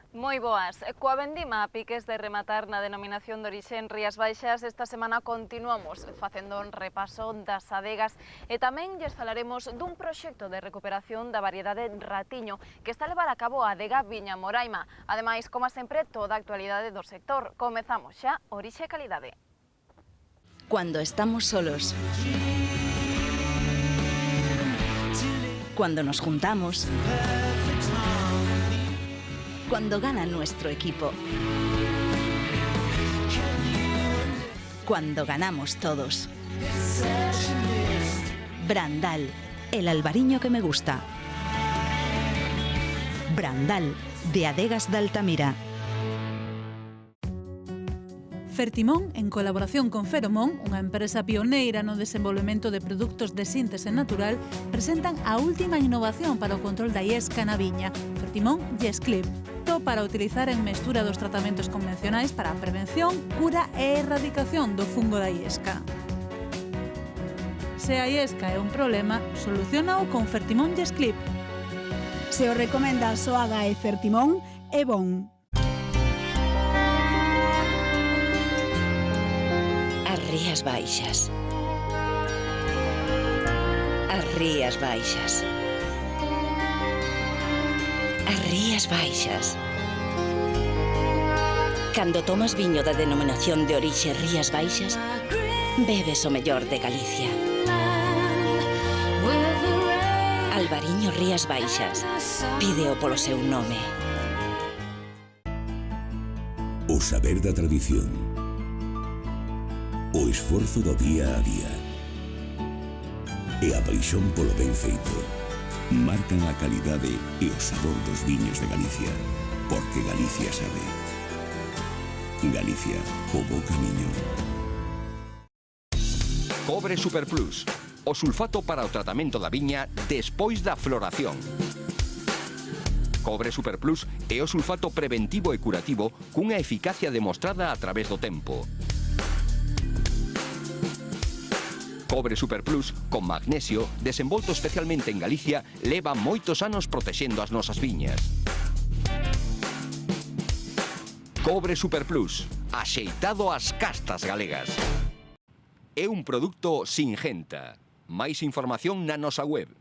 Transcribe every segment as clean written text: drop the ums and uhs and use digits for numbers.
Moi boas. Coa vendima a piques de rematar na denominación de orixe en Rías Baixas, esta semana continuamos facendo un repaso das adegas e tamén lles falaremos dun proxecto de recuperación da variedade ratiño que está a levar a cabo a adega Viña Moraima. Ademais, como sempre, toda a actualidade do sector. Comezamos xa Orixe e Calidade. Cuando estamos solos. Cuando nos juntamos. Cuando gana nuestro equipo. Cuando ganamos todos. Brandal, el albariño que me gusta. Brandal, de Adegas de Altamira. Fertimón, en colaboración con Feromón, unha empresa pioneira no desenvolvemento de produtos de síntese natural, presentan a última innovación para o control da iesca na viña, Fertimón YesClip, para utilizar en mestura dos tratamentos convencionais para a prevención, cura e erradicación do fungo da iesca. Se a iesca é un problema, solucionao con Fertimón YesClip. Se o recomenda Soaga e Fertimón, é bon. As Rías Baixas. As Rías Baixas. As Rías Baixas. Cando tomas viño da denominación de orixe Rías Baixas, bebes o mellor de Galicia. Albariño Rías Baixas. Pídeo polo seu nome. O saber da tradición. O esforzo do día a día. E a paixón polo ben feito marcan a calidade e o sabor dos viños de Galicia, porque Galicia sabe. Galicia, o bo camiño. Cobre Super Plus, o sulfato para o tratamento da viña despois da floración. Cobre Super Plus é o sulfato preventivo e curativo cunha eficacia demostrada a través do tempo. Cobre Super Plus, con magnesio, desenvolto especialmente en Galicia, leva moitos anos protexendo as nosas viñas. Cobre Super Plus, axeitado ás castas galegas. É un produto Singenta. Máis información na nosa web.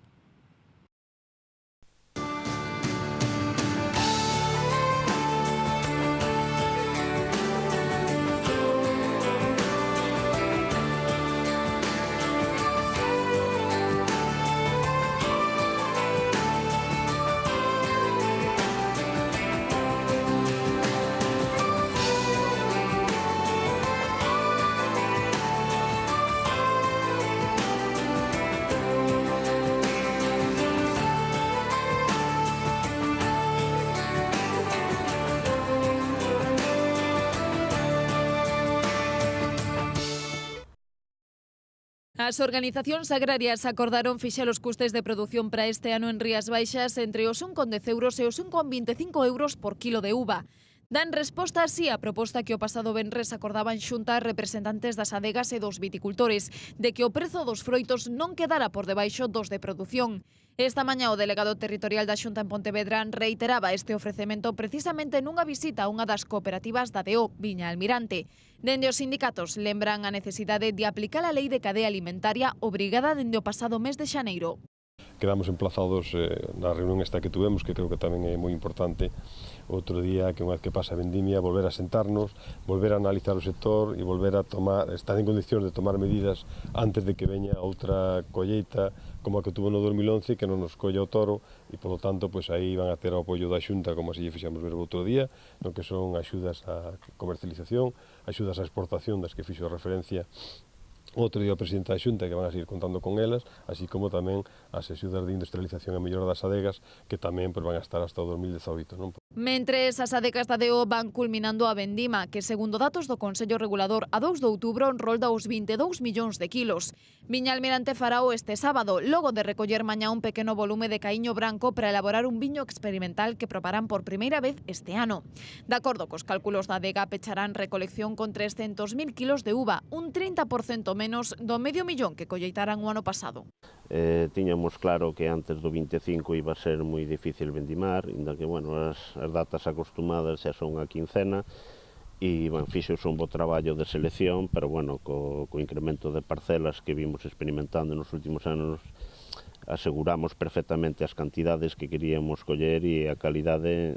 As organizacións agrarias acordaron fixar os custes de produción para este ano en Rías Baixas entre os 1,10 euros e os 1,25 euros por kilo de uva. Dan resposta así a proposta que o pasado venres acordaban xunta representantes das adegas e dos viticultores de que o prezo dos froitos non quedara por debaixo dos de produción. Esta mañá o delegado territorial da Xunta en Pontevedra reiteraba este ofrecemento precisamente nunha visita a unha das cooperativas da DO, Viña Almirante. Dende os sindicatos lembran a necesidade de aplicar a lei de cadea alimentaria obrigada dende o pasado mes de xaneiro. Quedamos emplazados na reunión esta que tuvemos, que creo que tamén é moi importante, outro día, que unha vez que pasa a vendimia, volver a sentarnos, volver a analizar o sector e volver a tomar, estar en condicións de tomar medidas antes de que veña outra colleita como a que tuvo no 2011, que non nos colla o toro, e polo tanto, pois aí van a ter o apoio da Xunta, como así lle fixamos ver o outro día, no que son axudas á comercialización, axudas á exportación, das que fixo referencia outro día o presidente da Xunta, que van a seguir contando con elas, así como tamén as axudas de industrialización e mellora das adegas, que tamén van a estar hasta o 2018, non? Mentres as adegas da DO van culminando a vendima, que segundo datos do Consello Regulador a 2 de outubro rolda os 22 millóns de kilos. Viña Almirante farao este sábado, logo de recoller mañá un pequeno volume de caíño branco para elaborar un viño experimental que probarán por primeira vez este ano. De acordo cos cálculos da adega, pecharán recolección con 300.000 kilos de uva, un 30% menos do medio millón que colleitaran o ano pasado. Tiñamos claro que antes do 25 iba a ser moi difícil vendimar, inda que, bueno, as datas acostumadas xa son a quincena, e, bueno, fixos un bo traballo de selección, pero, bueno, co incremento de parcelas que vimos experimentando nos últimos anos, aseguramos perfectamente as cantidades que queríamos coller e a calidade,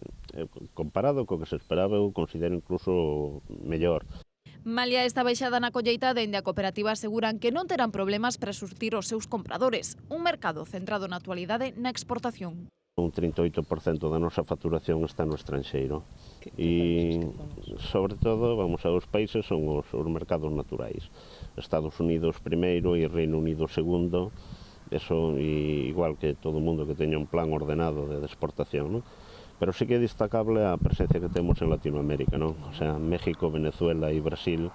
comparado co que se esperaba, eu considero incluso mellor. Malia esta baixada na colleita, dende a cooperativa aseguran que non terán problemas para surtir os seus compradores, un mercado centrado na actualidade na exportación. Un 38% da nosa facturación está no estranxeiro e, sobre todo, vamos aos países son os mercados naturais. Estados Unidos primeiro e Reino Unido segundo, eso igual que todo o mundo que teña un plan ordenado de exportación, non? Pero sí que é destacable a presencia que temos en Latinoamérica, non? O sea, México, Venezuela e Brasil,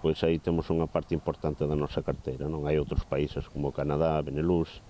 pois aí temos unha parte importante da nosa carteira, non? Hai outros países como Canadá, Benelux,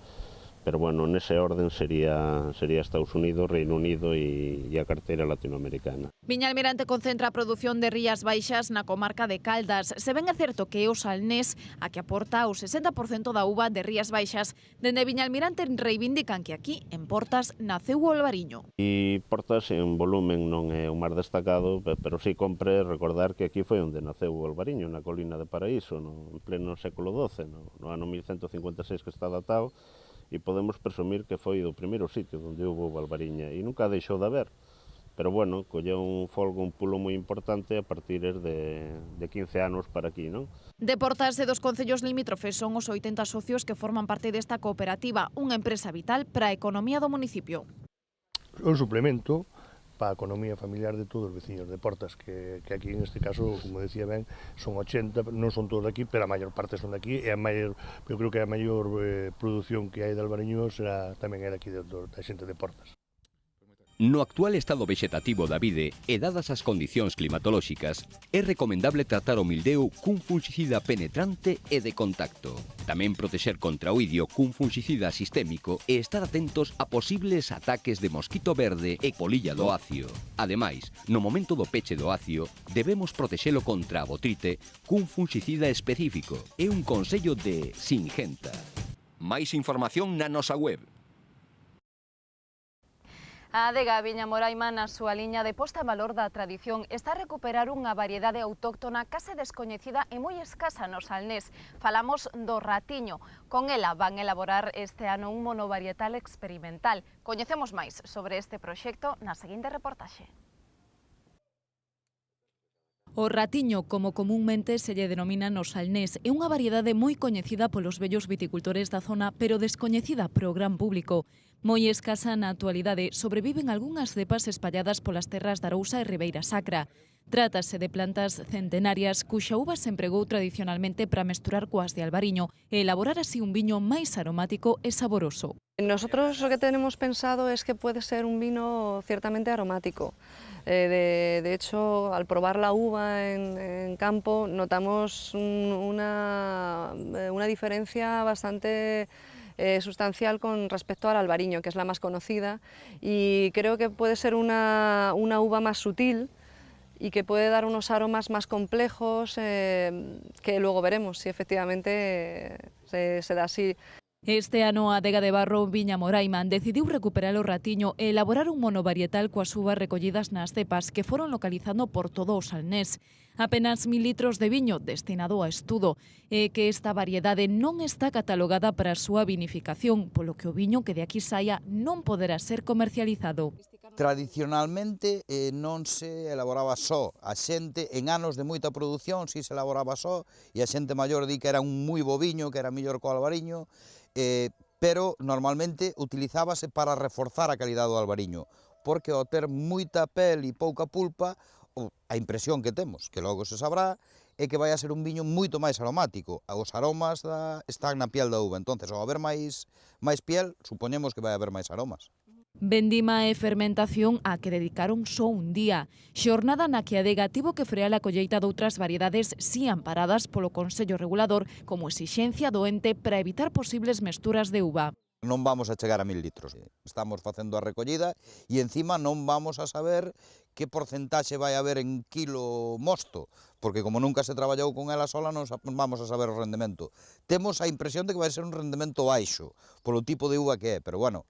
pero, bueno, nese orden sería Estados Unidos, Reino Unido e a carteira latinoamericana. Viñalmirante concentra a produción de Rías Baixas na comarca de Caldas. Se ben é certo que é o Salnés a que aporta o 60% da uva de Rías Baixas, dende Viñalmirante reivindican que aquí, en Portas, naceu o albariño. E Portas, en volumen, non é o máis destacado, pero sí compre recordar que aquí foi onde naceu o albariño, na colina de Paraíso, en pleno século XII, no ano 1156 que está datado, e podemos presumir que foi o primeiro sitio onde houve albariña e nunca deixou de haber. Pero, bueno, colleu un pulo moi importante a partir de 15 anos para aquí, non? De Portas e dos concellos limítrofes son os 80 socios que forman parte desta cooperativa, unha empresa vital para a economía do municipio. Un suplemento para a economía familiar de todos os veciños de Portas, que aquí, en este caso, como decía ben, son 80, non son todos de aquí, pero a maior parte son de aquí, e eu creo que a maior produción que hai de albariño tamén é de aquí, da xente de Portas. No actual estado vexetativo da vide e dadas as condicións climatolóxicas, é recomendable tratar o mildeo cun fungicida penetrante e de contacto. Tamén protexer contra o idio cun fungicida sistémico e estar atentos a posibles ataques de mosquito verde e polilla do acio. Ademais, no momento do peche do acio, debemos protexelo contra a botrite cun fungicida específico. É un consello de Singenta. Máis información na nosa web. A adega Viña Moraima, na súa liña de posta en valor da tradición, está a recuperar unha variedade autóctona case descoñecida e moi escasa no Salnés. Falamos do ratiño. Con ela van elaborar este ano un monovarietal experimental. Coñecemos máis sobre este proxecto na seguinte reportaxe. O ratiño, como comúnmente se lle denomina no Salnés, é unha variedade moi coñecida polos vellos viticultores da zona, pero descoñecida pro gran público. Moi escasa na actualidade, sobreviven algunhas cepas espalladas polas terras de Arousa e Ribeira Sacra. Trátase de plantas centenarias cuxa uva se empregou tradicionalmente para mesturar coas de albariño e elaborar así un viño máis aromático e saboroso. Nosotros lo que tenemos pensado es que puede ser un vino ciertamente aromático. De hecho, al probar la uva en campo notamos una diferencia bastante sustancial con respecto al albariño, que es la más conocida, y creo que puede ser una uva más sutil y que puede dar unos aromas más complejos que luego veremos si efectivamente se da así. Este ano a adega de Barro Viña Moraima decidiu recuperar o ratiño e elaborar un monovarietal coas uvas recollidas nas cepas que foron localizando por todo o Salnés. Apenas 1000 litros de viño destinado a estudo e que esta variedade non está catalogada para a súa vinificación, polo que o viño que de aquí saia non poderá ser comercializado. Tradicionalmente non se elaboraba só, a xente en anos de moita produción si se elaboraba só e a xente maior di que era un moi bo viño, que era mellor co albariño, pero normalmente utilizábase para reforzar a calidade do albariño, porque ao ter moita pel e pouca pulpa, a impresión que temos, que logo se sabrá, é que vai a ser un viño moito máis aromático. Os aromas están na piel da uva, entonces ao haber máis piel, supoñemos que vai haber máis aromas. Vendima e fermentación a que dedicaron só un día. Xornada na que a adega tivo que frear a colleita doutras variedades si amparadas polo Consello Regulador como exixencia do ente para evitar posibles mesturas de uva. non vamos a chegar a 1000 litros. Estamos facendo a recollida e encima non vamos a saber que porcentaxe vai haber en kilo mosto, porque como nunca se traballou con ela sola non vamos a saber o rendemento. Temos a impresión de que vai ser un rendemento baixo, polo tipo de uva que é, pero bueno,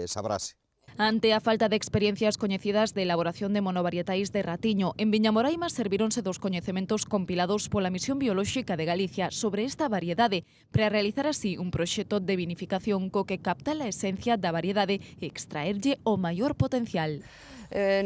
sabrase. Ante a falta de experiencias coñecidas de elaboración de monovarietais de ratiño, en Viñamoraima servíronse dos coñecementos compilados pola Misión Biolóxica de Galicia sobre esta variedade para realizar así un proxecto de vinificación co que capta a esencia da variedade e extraerlle o maior potencial.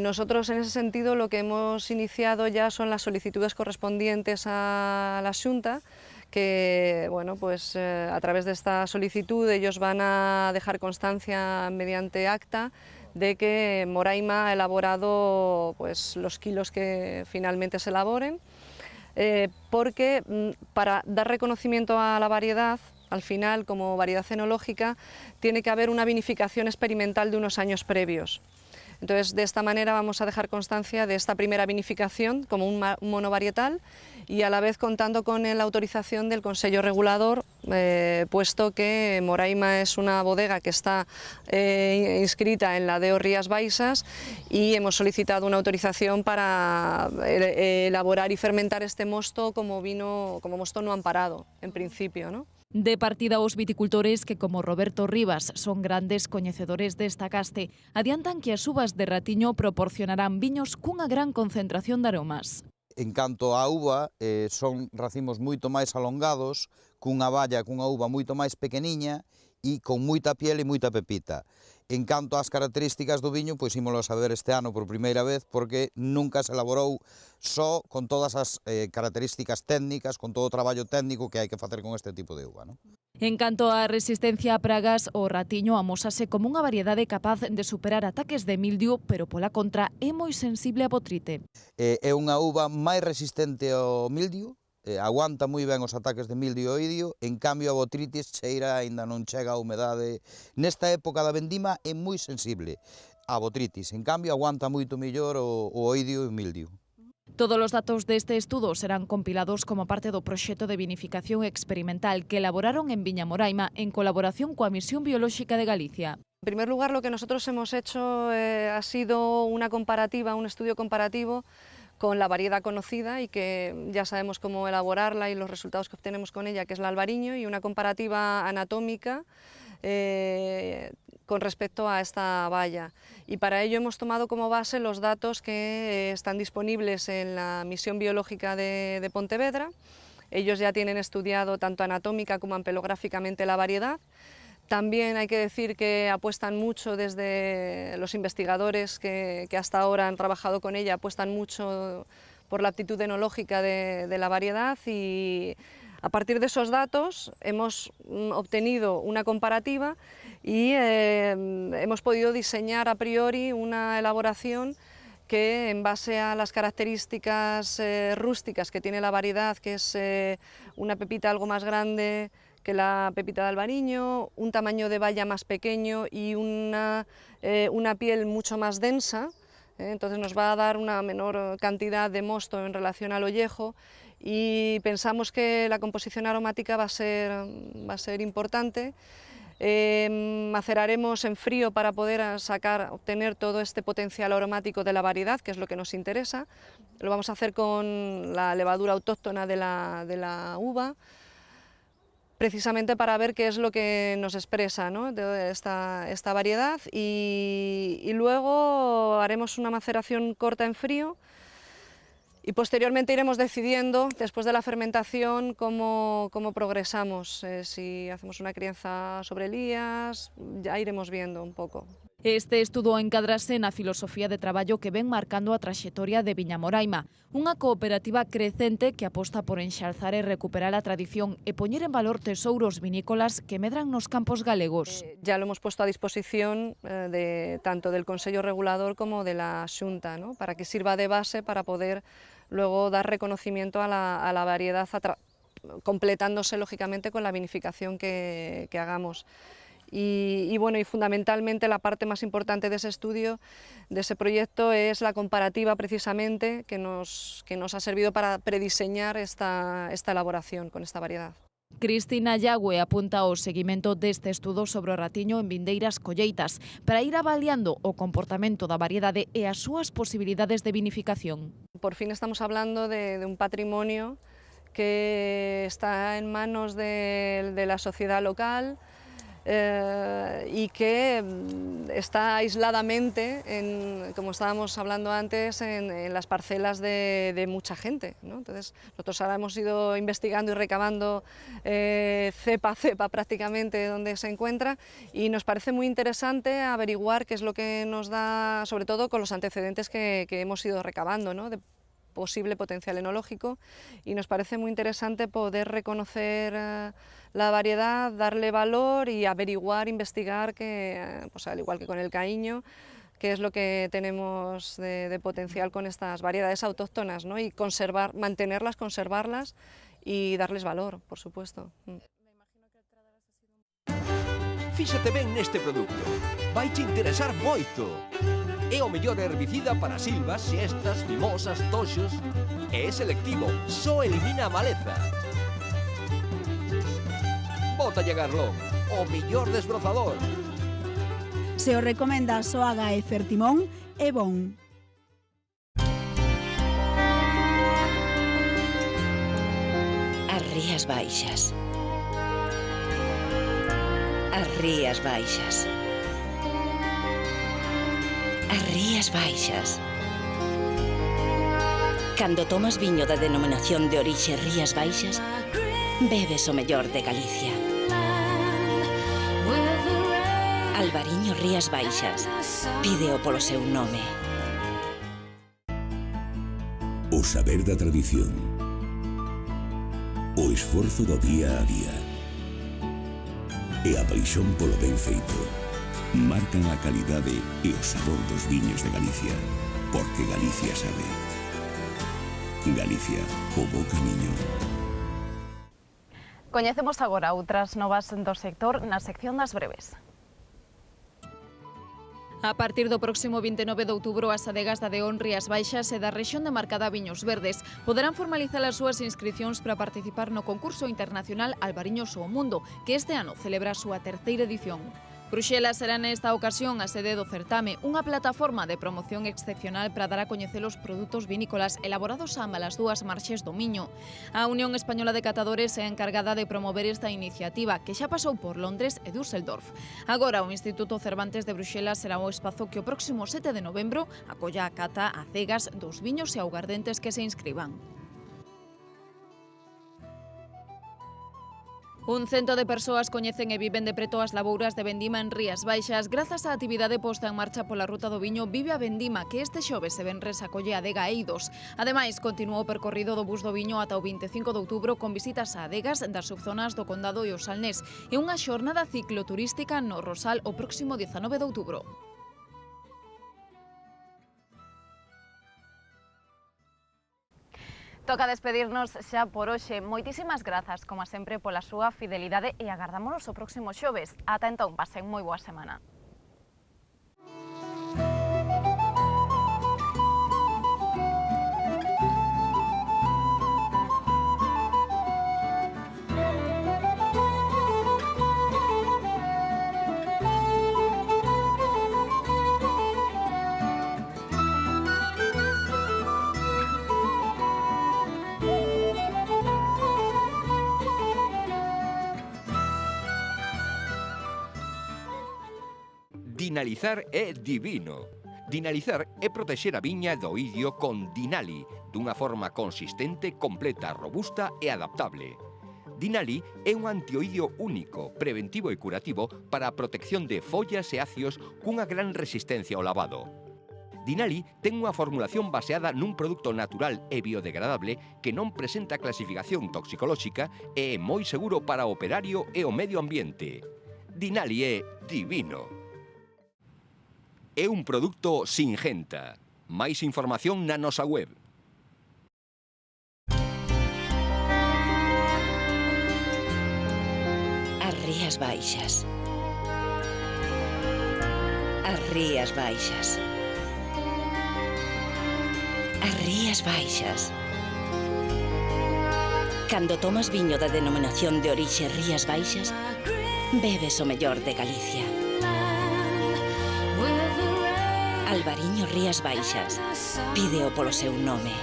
Nosotros en ese sentido lo que hemos iniciado ya son las solicitudes correspondientes a la Xunta, que bueno, pues a través de esta solicitud ellos van a dejar constancia mediante acta de que Moraima ha elaborado pues, los kilos que finalmente se elaboren, porque para dar reconocimiento a la variedad, al final como variedad enológica, tiene que haber una vinificación experimental de unos años previos. Entonces, de esta manera vamos a dejar constancia de esta primera vinificación como un monovarietal y a la vez contando con la autorización del Consello Regulador, puesto que Moraima es una bodega que está inscrita en la DO Rías Baixas y hemos solicitado una autorización para elaborar y fermentar este mosto como mosto no amparado, en principio, ¿no? De partida os viticultores que, como Roberto Rivas, son grandes coñecedores desta caste, adiantan que as uvas de ratiño proporcionarán viños cunha gran concentración de aromas. En canto á uva, son racimos moito máis alongados, cunha uva moito máis pequeniña e con moita piel e moita pepita. En canto ás características do viño, pois ímolo a saber este ano por primeira vez, porque nunca se elaborou só con todas as características técnicas, con todo o traballo técnico que hai que facer con este tipo de uva, non? En canto á resistencia a pragas, o ratiño amosase como unha variedade capaz de superar ataques de mildio, pero pola contra é moi sensible a botrite. É unha uva máis resistente ao mildio, aguanta moi ben os ataques de mildio e oidio, en cambio a botritis cheira aínda non chega a humedade. Nesta época da vendima é moi sensible a botritis, en cambio aguanta moito mellor o oidio e o mildio. Todos os datos deste estudo serán compilados como parte do proxecto de vinificación experimental que elaboraron en Viñamoraima en colaboración coa Misión Biolóxica de Galicia. En primer lugar, lo que nosotros hemos hecho ha sido una comparativa, un estudio comparativo con la variedad conocida y que ya sabemos cómo elaborarla y los resultados que obtenemos con ella, que es la albariño, y una comparativa anatómica con respecto a esta valla. Y para ello hemos tomado como base los datos que están disponibles en la Misión Biológica de Pontevedra. Ellos ya tienen estudiado tanto anatómica como ampelográficamente la variedad. También hay que decir que apuestan mucho desde los investigadores que hasta ahora han trabajado con ella, apuestan mucho por la aptitud enológica de la variedad y a partir de esos datos hemos obtenido una comparativa y hemos podido diseñar a priori una elaboración que en base a las características rústicas que tiene la variedad, que es una pepita algo más grande que la pepita de albariño, un tamaño de valla más pequeño y una piel mucho más densa, entonces nos va a dar una menor cantidad de mosto en relación al ollejo y pensamos que la composición aromática va a ser importante. Maceraremos en frío para poder obtener todo este potencial aromático de la variedad, que es lo que nos interesa. Lo vamos a hacer con la levadura autóctona de la uva, precisamente para ver qué es lo que nos expresa, ¿no?, de esta variedad y luego haremos una maceración corta en frío y posteriormente iremos decidiendo, después de la fermentación, cómo progresamos, si hacemos una crianza sobre lías, ya iremos viendo un pouco. Este estudo encadrase na filosofía de traballo que ven marcando a traxectoria de Viñamoraima, unha cooperativa crecente que aposta por enxalzar e recuperar a tradición e poñer en valor tesouros vinícolas que medran nos campos galegos. Ya lo hemos puesto a disposición tanto del Consello Regulador como de la Xunta, ¿no?, para que sirva de base para poder luego dar reconocimiento a la variedad, completándose lógicamente con la vinificación que hagamos. Y bueno, y fundamentalmente la parte más importante de ese estudio, de ese proyecto, es la comparativa precisamente que nos ha servido para prediseñar esta elaboración con esta variedad. Cristina Yagüe apunta ao seguimento deste estudo sobre o ratiño en vindeiras colleitas para ir avaliando o comportamento da variedade e as súas posibilidades de vinificación. Por fin estamos hablando de un patrimonio que está en manos de la sociedad local y que está aisladamente, como estábamos hablando antes, en las parcelas de mucha gente, ¿no? Entonces, nosotros ahora hemos ido investigando y recabando cepa a cepa prácticamente donde se encuentra y nos parece muy interesante averiguar qué es lo que nos da, sobre todo con los antecedentes que hemos ido recabando, ¿no? De posible potencial enológico, y nos parece muy interesante poder reconocer la variedad, darle valor y averiguar, investigar, que, pues al igual que con el caíño, qué es lo que tenemos de potencial con estas variedades autóctonas, ¿no? Y mantenerlas, conservarlas y darles valor, por supuesto. Fíxate ben neste produto, vai te interesar moito. É o mellor herbicida para silvas, siestas, mimosas, toxos. E é selectivo, só elimina a maleza. Bótalle Garlón, o mellor desbrozador. Se o recomenda Soaga e Fertimón, é bon. As Rías Baixas. As Rías Baixas. As Rías Baixas. Cando tomas viño da denominación de orixe Rías Baixas, bebes o mellor de Galicia. Albariño Rías Baixas. Pídeo polo seu nome. O saber da tradición. O esforzo do día a día. E a paixón polo ben feito marcan a calidade e o sabor dos viños de Galicia, porque Galicia sabe. Galicia, o bo camiño. Coñecemos agora outras novas do sector na sección das breves. A partir do próximo 29 de outubro, as adegas da Deón, Rías Baixas e da rexión demarcada Viños Verdes poderán formalizar as súas inscricións para participar no concurso internacional Albariños ao Mundo, que este ano celebra a súa terceira edición. Bruxelas será nesta ocasión a sede do certame, unha plataforma de promoción excepcional para dar a coñecer os produtos vinícolas elaborados a ambas as dúas marxes do Miño. A Unión Española de Catadores é a encargada de promover esta iniciativa, que xa pasou por Londres e Düsseldorf. Agora, o Instituto Cervantes de Bruxelas será o espazo que o próximo 7 de novembro acolla a cata a cegas dos viños e augardentes que se inscriban. Un cento de persoas coñecen e viven de preto as labouras de Vendima en Rías Baixas grazas á actividade posta en marcha pola Ruta do Viño Vive a Vendima, que este xoves e venres acolle a adega Eidos. Ademais, continuou o percorrido do Bus do Viño ata o 25 de outubro con visitas a adegas das subzonas do Condado e o Salnés e unha xornada cicloturística no Rosal o próximo 19 de outubro. Toca despedirnos xa por hoxe. Moitísimas grazas, como sempre, pola súa fidelidade e agardámonos o próximo xoves. Ata entón, pasen moi boa semana. Dinalizar é divino. Dinalizar é protexer a viña do idio con Dinali, dunha forma consistente, completa, robusta e adaptable. Dinali é un antioidio único, preventivo e curativo para a protección de follas e acios cunha gran resistencia ao lavado. Dinali ten unha formulación baseada nun produto natural e biodegradable que non presenta clasificación toxicolóxica e é moi seguro para o operario e o medio ambiente. Dinali é divino. É un produto Singenta. Máis información na nosa web. As Rías Baixas. As Rías Baixas. As Rías Baixas. Cando tomas viño da denominación de orixe Rías Baixas, bebes o mellor de Galicia. Albariño Rías Baixas. Pídeo polo seu nome.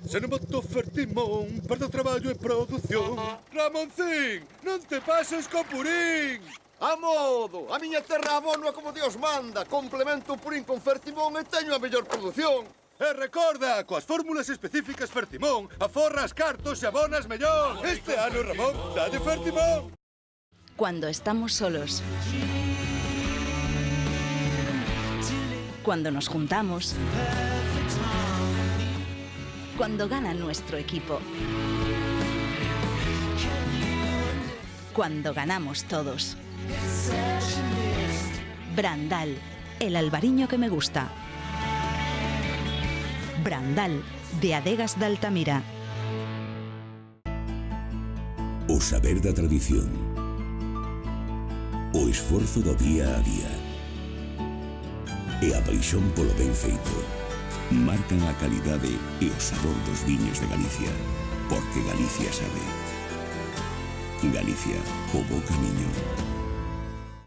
Se non boto Fertimón, perdo traballo e produción. Ramoncín, non te pases co purín. A modo, a miña terra abono como Dios manda. Complemento o purín con Fertimón e teño a mellor produción. E recorda, coas fórmulas específicas Fertimón, aforras cartos e abonas mellor. Este ano, Ramón, dá de Fertimón. Cuando estamos solos. Cuando nos juntamos. Cuando gana nuestro equipo. Cuando ganamos todos. Brandal, el albariño que me gusta. Brandal, de Adegas de Altamira. O saber da tradición. O esforzo do día a día. E a paixón polo ben feito marcan a calidade e o sabor dos viños de Galicia, porque Galicia sabe. Galicia, o bo camiño.